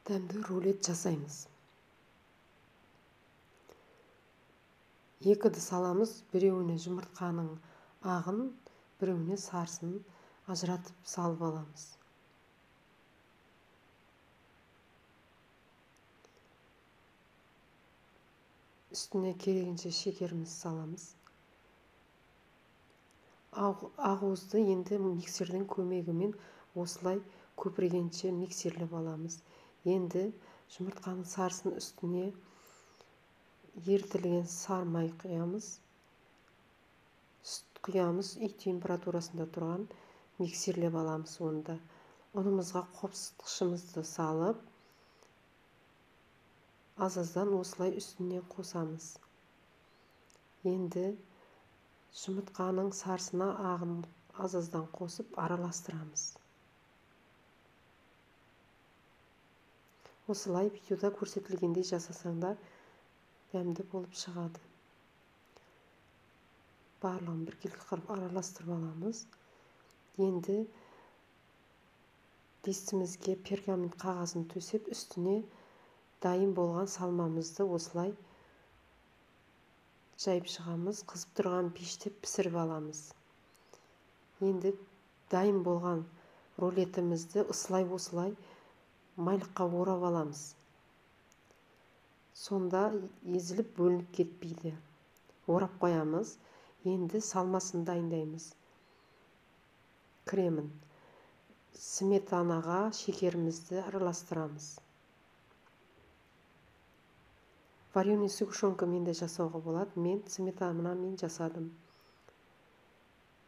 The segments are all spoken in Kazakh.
дәмді рулет жасаймыз. 2 ыдыс аламыз, біреуіне жұмыртқаның ағын, біреуіне сарысын ажыратып салып аламыз. Үстіне керегінше шекерімізді саламыз. Ақуызды енді миксердің көмегімен осылай көпіргенше миксерлеп аламыз. Енді жұмыртқаның сарысын үстіне ерітілген сары май құямыз. Сүт құямыз, үй температурасында тұрған миксерлеп аламыз. Онда ұнымызға қопсытқышымызды салып, аз-аздан осылай үстіне қосамыз. Енді жұмыртқаның сарысына ағын аз-аздан қосып араластырамыз. Осылай видеода көрсетілгендей жасасаңдар дәмді болып шығады. Барлығын біркелкі қылып араластырып аламыз. Енді тестімізге пергамент қағазын төсеп, үстіне дайын болған салмамызды осылай жайып шығамыз. Қызып тұрған пеште пісіріп аламыз. Енді дайын болған рулетімізді осылай майлыққа орап аламыз. Сонда езіліп бөлініп кетпейді. Орап қоямыз. Енді салмасын дайындаймыз. Кремін. Сметанаға шекерімізді араластырамыз. Вареный сгущенкамен де жасауға болады. Мен сметанамен жасадым.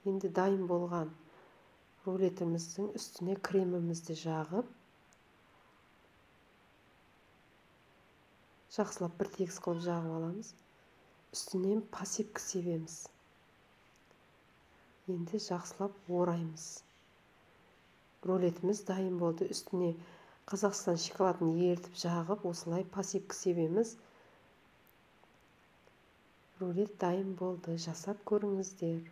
Енді дайын болған рулетіміздің үстіне кремімізді жағып, жақсылап бір тегіс қылып жағып аламыз. Үстінен посыпка себеміз. Енді жақсылап ораймыз. Рулетіміз дайын болды. Үстіне Қазақстан шоколадын ерітіп жағып, осылай посыпка себеміз. Рулет дайын болды. Жасап көріңіздер.